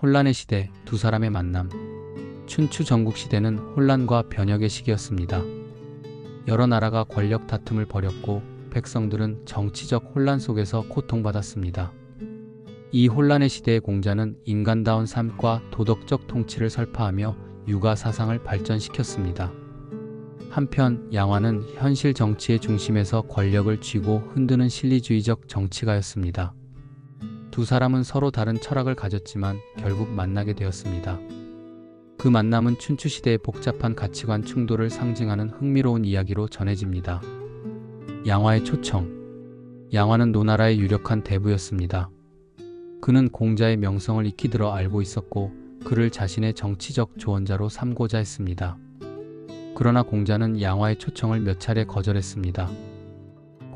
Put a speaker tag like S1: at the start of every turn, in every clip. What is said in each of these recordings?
S1: 혼란의 시대, 두 사람의 만남. 춘추 전국시대는 혼란과 변혁의 시기였습니다. 여러 나라가 권력 다툼을 벌였고 백성들은 정치적 혼란 속에서 고통받았습니다. 이 혼란의 시대의 공자는 인간다운 삶과 도덕적 통치를 설파하며 육아 사상을 발전시켰습니다. 한편 양화는 현실 정치의 중심에서 권력을 쥐고 흔드는 실리주의적 정치가였습니다. 두 사람은 서로 다른 철학을 가졌지만 결국 만나게 되었습니다. 그 만남은 춘추시대의 복잡한 가치관 충돌을 상징하는 흥미로운 이야기로 전해집니다. 양화의 초청. 양화는 노나라의 유력한 대부였습니다. 그는 공자의 명성을 익히 들어 알고 있었고 그를 자신의 정치적 조언자로 삼고자 했습니다. 그러나 공자는 양화의 초청을 몇 차례 거절했습니다.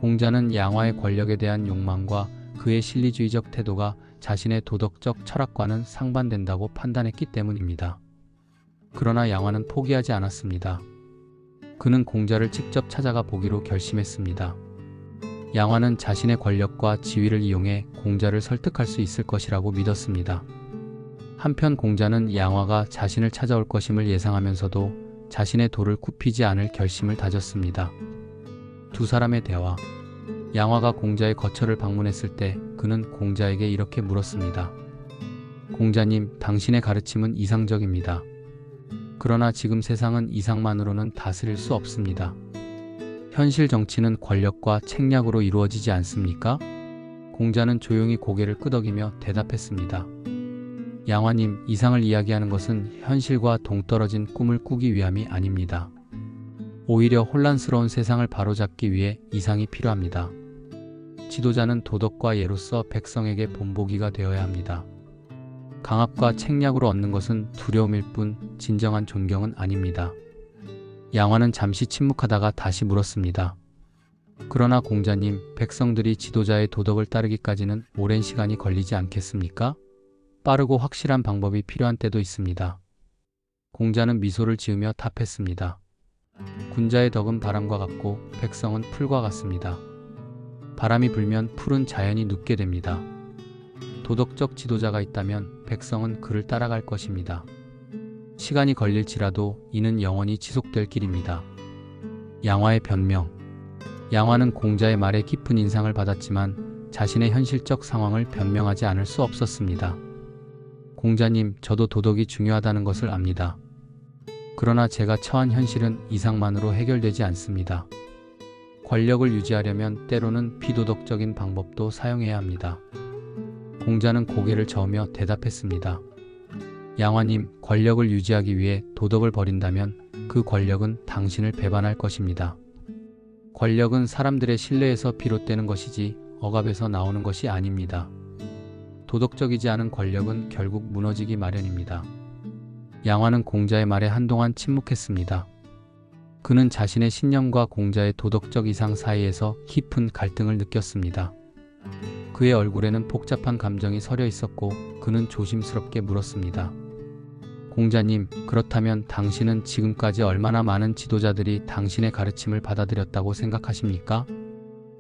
S1: 공자는 양화의 권력에 대한 욕망과 그의 실리주의적 태도가 자신의 도덕적 철학과는 상반된다고 판단했기 때문입니다. 그러나 양화는 포기하지 않았습니다. 그는 공자를 직접 찾아가 보기로 결심했습니다. 양화는 자신의 권력과 지위를 이용해 공자를 설득할 수 있을 것이라고 믿었습니다. 한편 공자는 양화가 자신을 찾아올 것임을 예상하면서도 자신의 도를 굽히지 않을 결심을 다졌습니다. 두 사람의 대화. 양화가 공자의 거처를 방문했을 때 그는 공자에게 이렇게 물었습니다. 공자님, 당신의 가르침은 이상적입니다. 그러나 지금 세상은 이상만으로는 다스릴 수 없습니다. 현실 정치는 권력과 책략으로 이루어지지 않습니까? 공자는 조용히 고개를 끄덕이며 대답했습니다. 양화님, 이상을 이야기하는 것은 현실과 동떨어진 꿈을 꾸기 위함이 아닙니다. 오히려 혼란스러운 세상을 바로잡기 위해 이상이 필요합니다. 지도자는 도덕과 예로서 백성에게 본보기가 되어야 합니다. 강압과 책략으로 얻는 것은 두려움일 뿐 진정한 존경은 아닙니다. 양화는 잠시 침묵하다가 다시 물었습니다. 그러나 공자님, 백성들이 지도자의 도덕을 따르기까지는 오랜 시간이 걸리지 않겠습니까? 빠르고 확실한 방법이 필요한 때도 있습니다. 공자는 미소를 지으며 답했습니다. 군자의 덕은 바람과 같고 백성은 풀과 같습니다. 바람이 불면 풀은 자연히 눕게 됩니다. 도덕적 지도자가 있다면 백성은 그를 따라갈 것입니다. 시간이 걸릴지라도 이는 영원히 지속될 길입니다. 양화의 변명. 양화는 공자의 말에 깊은 인상을 받았지만 자신의 현실적 상황을 변명하지 않을 수 없었습니다. 공자님, 저도 도덕이 중요하다는 것을 압니다. 그러나 제가 처한 현실은 이상만으로 해결되지 않습니다. 권력을 유지하려면 때로는 비도덕적인 방법도 사용해야 합니다. 공자는 고개를 저으며 대답했습니다. 양화님, 권력을 유지하기 위해 도덕을 버린다면 그 권력은 당신을 배반할 것입니다. 권력은 사람들의 신뢰에서 비롯되는 것이지 억압에서 나오는 것이 아닙니다. 도덕적이지 않은 권력은 결국 무너지기 마련입니다. 양화는 공자의 말에 한동안 침묵했습니다. 그는 자신의 신념과 공자의 도덕적 이상 사이에서 깊은 갈등을 느꼈습니다. 그의 얼굴에는 복잡한 감정이 서려 있었고 그는 조심스럽게 물었습니다. 공자님, 그렇다면 당신은 지금까지 얼마나 많은 지도자들이 당신의 가르침을 받아들였다고 생각하십니까?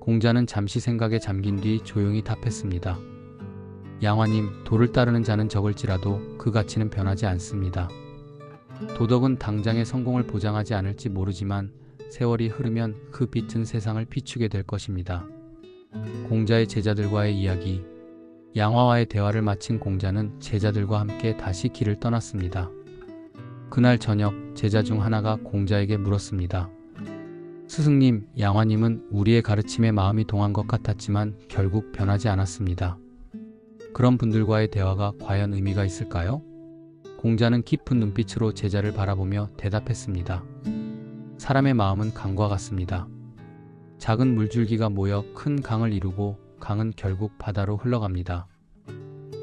S1: 공자는 잠시 생각에 잠긴 뒤 조용히 답했습니다. 양화님, 도를 따르는 자는 적을지라도 그 가치는 변하지 않습니다. 도덕은 당장의 성공을 보장하지 않을지 모르지만 세월이 흐르면 그 빛은 세상을 비추게 될 것입니다. 공자의 제자들과의 이야기. 양화와의 대화를 마친 공자는 제자들과 함께 다시 길을 떠났습니다. 그날 저녁 제자 중 하나가 공자에게 물었습니다. 스승님, 양화님은 우리의 가르침에 마음이 동한 것 같았지만 결국 변하지 않았습니다. 그런 분들과의 대화가 과연 의미가 있을까요? 공자는 깊은 눈빛으로 제자를 바라보며 대답했습니다. 사람의 마음은 강과 같습니다. 작은 물줄기가 모여 큰 강을 이루고 강은 결국 바다로 흘러갑니다.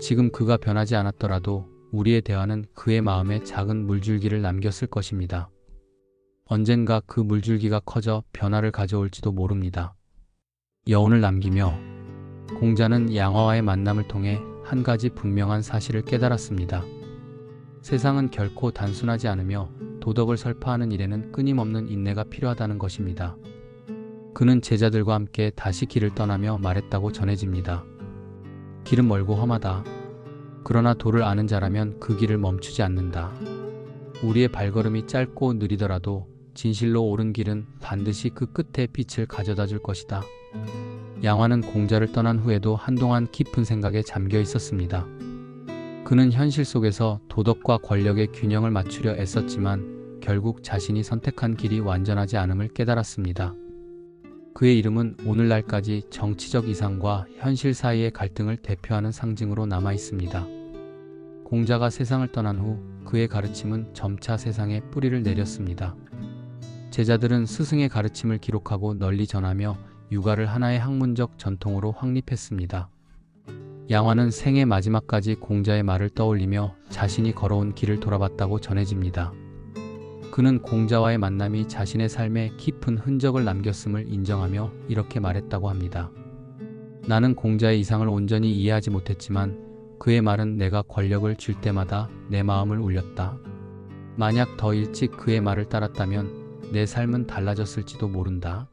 S1: 지금 그가 변하지 않았더라도 우리의 대화는 그의 마음에 작은 물줄기를 남겼을 것입니다. 언젠가 그 물줄기가 커져 변화를 가져올지도 모릅니다. 여운을 남기며 공자는 양화와의 만남을 통해 한 가지 분명한 사실을 깨달았습니다. 세상은 결코 단순하지 않으며 도덕을 설파하는 일에는 끊임없는 인내가 필요하다는 것입니다. 그는 제자들과 함께 다시 길을 떠나며 말했다고 전해집니다. 길은 멀고 험하다. 그러나 도를 아는 자라면 그 길을 멈추지 않는다. 우리의 발걸음이 짧고 느리더라도 진실로 옳은 길은 반드시 그 끝에 빛을 가져다 줄 것이다. 양화는 공자를 떠난 후에도 한동안 깊은 생각에 잠겨 있었습니다. 그는 현실 속에서 도덕과 권력의 균형을 맞추려 애썼지만 결국 자신이 선택한 길이 완전하지 않음을 깨달았습니다. 그의 이름은 오늘날까지 정치적 이상과 현실 사이의 갈등을 대표하는 상징으로 남아 있습니다. 공자가 세상을 떠난 후 그의 가르침은 점차 세상에 뿌리를 내렸습니다. 제자들은 스승의 가르침을 기록하고 널리 전하며 육아를 하나의 학문적 전통으로 확립했습니다. 양화는 생의 마지막까지 공자의 말을 떠올리며 자신이 걸어온 길을 돌아봤다고 전해집니다. 그는 공자와의 만남이 자신의 삶에 깊은 흔적을 남겼음을 인정하며 이렇게 말했다고 합니다. 나는 공자의 이상을 온전히 이해하지 못했지만 그의 말은 내가 권력을 쥘 때마다 내 마음을 울렸다. 만약 더 일찍 그의 말을 따랐다면 내 삶은 달라졌을지도 모른다.